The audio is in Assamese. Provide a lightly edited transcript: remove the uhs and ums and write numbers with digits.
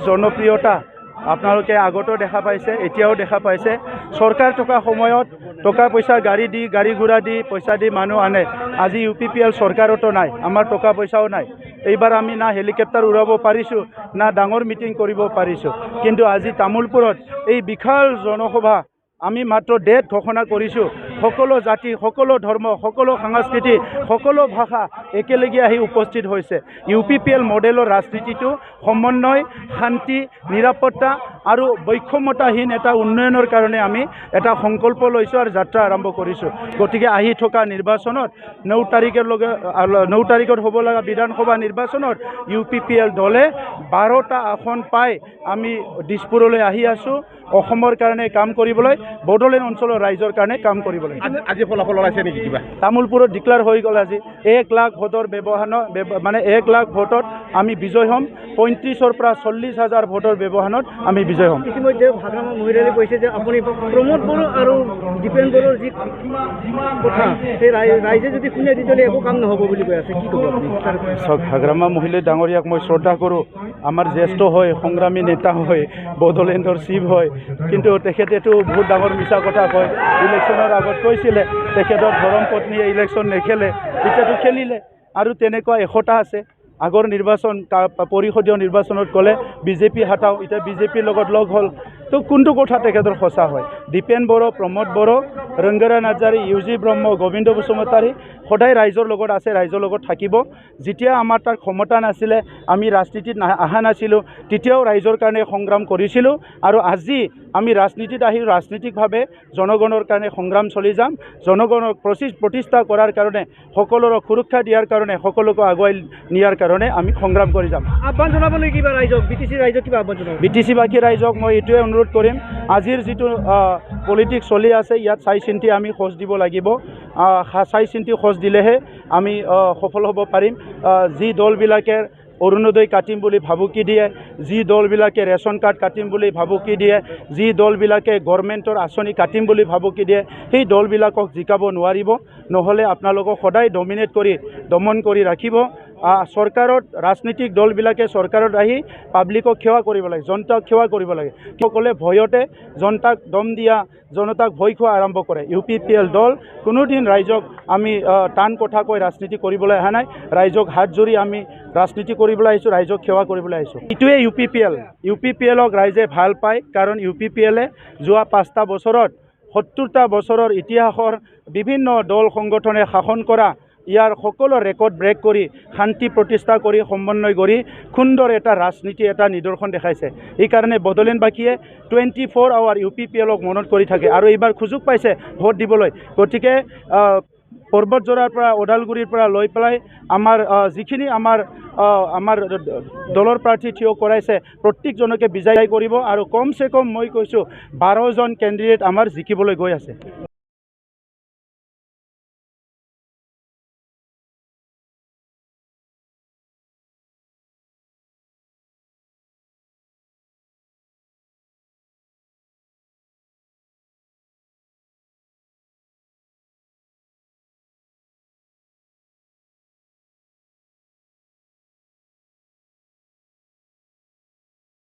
জনপ্ৰিয়তা আপোনালোকে আগতো দেখা পাইছে, এতিয়াও দেখা পাইছে। চৰকাৰ থকা সময়ত টকা পইচা গাড়ী ঘোড়া দি পইচা দি মানুহ আনে। আজি UPPL চৰকাৰতো নাই, আমাৰ টকা পইচাও নাই। এইবাৰ আমি না হেলিকপ্টাৰ উৰাব পাৰিছোঁ, না ডাঙৰ মিটিং কৰিব পাৰিছোঁ। কিন্তু আজি তামোলপুৰত এই বিশাল জনসভা আমি মাত্ৰ ডেট ঘোষণা কৰিছোঁ। সকলো জাতি, সকলো ধৰ্ম, সকলো সংস্কৃতি, সকলো ভাষা একেলগে আহি উপস্থিত হৈছে। UPPL মডেলৰ ৰাজনীতিটো সমন্বয়, শান্তি, নিৰাপত্তা আৰু বৈষম্যতাহীন এটা উন্নয়নৰ কাৰণে আমি এটা সংকল্প লৈছোঁ আৰু যাত্ৰা আৰম্ভ কৰিছোঁ। গতিকে আহি থকা নিৰ্বাচনত 9 তাৰিখত হ'ব লগা বিধানসভা নিৰ্বাচনত UPPL দলে 12টা আসন পাই আমি দিছপুৰলৈ আহি আছোঁ অসমৰ কাৰণে কাম কৰিবলৈ, বড়োলেণ্ড অঞ্চলৰ ৰাইজৰ কাৰণে কাম কৰিবলৈ। আজি ফলাফল ওলাইছে নেকি কিবা? তামোলপুৰত ডিক্লেয়াৰ হৈ গ'ল আজি। 1 লাখ ভোটৰ মানে 1 লাখ ভোটত আমি বিজয় হ'ম। 35,000 পৰা 40,000 ভোটৰ ব্যৱধানত আমি বিজয় হ'ম। ইতিমধ্যে ভাগ্ৰামা মহিলালে কৈছে যে আপুনি প্ৰমোদ বড়ো আৰু দীপেন বড়োৰ যি কথা, সেই ৰাইজে যদি শুনে তেতিয়াহ'লে একো কাম নহ'ব বুলি কৈ আছে। কি ক'ব আপুনি? চাওক, ভাগ্ৰামা মহিলা ডাঙৰীয়াক মই শ্ৰদ্ধা কৰোঁ। আমাৰ জ্যেষ্ঠ হয়, সংগ্ৰামী নেতা হয়, বড়োলেণ্ডৰ চিফ হয়। কিন্তু তেখেতেতো বহুত ডাঙৰ মিছা কথা কয়। ইলেকশ্যনৰ আগত কৈছিলে তেখেতৰ ধৰম পত্নীয়ে ইলেকশ্যন নেখেলে, এতিয়াতো খেলিলে। আৰু তেনেকুৱা 100টা আছে। আগৰ নিৰ্বাচন পৰিষদীয় নিৰ্বাচনত ক'লে BJP হাতাও, এতিয়া BJPৰ লগত লগ হ'ল। তো কোনটো কথা তেখেতৰ সঁচা হয়? দীপেন বড়ো, প্ৰমোদ বড়ো, ৰংগৰা নাৰ্জাৰী, UG ব্ৰহ্ম, গোবিন্দ বসুমতাৰী সদায় ৰাইজৰ লগত আছে, ৰাইজৰ লগত থাকিব। যেতিয়া আমাৰ তাত ক্ষমতা নাছিলে, আমি ৰাজনীতিত অহা নাছিলোঁ, তেতিয়াও ৰাইজৰ কাৰণে সংগ্ৰাম কৰিছিলোঁ। আৰু আজি আমি ৰাজনীতিত আহি ৰাজনীতিকভাৱে জনগণৰ কাৰণে সংগ্ৰাম চলি যাম। জনগণক প্ৰতিষ্ঠা কৰাৰ কাৰণে, সকলোৰে সুৰক্ষা দিয়াৰ কাৰণে, সকলোকে আগুৱাই নিয়াৰ কাৰণে আমি সংগ্ৰাম কৰি যাম। আহ্বান জনাব নেকি কিবা ৰাইজক? BTC ৰাইজক কিবা আহ্বান জনাব? BTC বাকী ৰাইজক মই এইটোৱে অনুৰোধ কৰিম, আজিৰ যিটো পলিটিক্স চলি আছে, ইয়াত চাই চিন্তি আমি খোজ দিব লাগিব। চাই চিন্তি খোজ দিলেহে আমি সফল হ'ব পাৰিম। যি দলবিলাকে অৰুণোদয় কাটিম বুলি ভাবুকি দিয়ে, যি দলবিলাকে ৰেচন কাৰ্ড কাটিম বুলি ভাবুকি দিয়ে, যি দলবিলাকে গভৰ্ণমেণ্টৰ আঁচনি কাটিম বুলি ভাবুকি দিয়ে, সেই দলবিলাকক জিকাব নোৱাৰিব। নহ'লে আপোনালোকক সদায় দমন কৰি ৰাখিব। চৰকাৰত ৰাজনৈতিক দলবিলাকে চৰকাৰত আহি পাব্লিকক সেৱা কৰিব লাগে, জনতাক সেৱা কৰিব লাগে। সকলে ভয়তে জনতাক দম দিয়া, জনতাক ভয় খোৱা আৰম্ভ কৰে। UPPL দল কোনোদিন ৰাইজক আমি টান কথা কৈ ৰাজনীতি কৰিবলৈ অহা নাই। ৰাইজক হাত জোৰি আমি ৰাজনীতি কৰিবলৈ আহিছোঁ, ৰাইজক সেৱা কৰিবলৈ আহিছোঁ। এইটোৱে UPPLক ৰাইজে ভাল পায়, কাৰণ UPPLে যোৱা 5টা বছৰত 70টা বছৰৰ ইতিহাসৰ বিভিন্ন দল সংগঠনে শাসন কৰা ইয়াৰ সকলো ৰেকৰ্ড ব্ৰেক কৰি, শান্তি প্ৰতিষ্ঠা কৰি, সমন্বয় কৰি সুন্দৰ এটা ৰাজনীতি, এটা নিদৰ্শন দেখাইছে। সেইকাৰণে বড়োলেণ্ডবাসীয়ে 24 আৱাৰ UPPLক মনত কৰি থাকে আৰু এইবাৰ সুযোগ পাইছে ভোট দিবলৈ। গতিকে পৰ্বতজোৰাৰ পৰা, ওদালগুৰিৰ পৰা লৈ পেলাই যিখিনি আমাৰ দলৰ প্ৰাৰ্থী থিয় কৰাইছে, প্ৰত্যেকজনকে বিজয় কৰিব। আৰু কমচে কম মই কৈছোঁ 12জন কেণ্ডিডেট আমাৰ জিকিবলৈ গৈ আছে।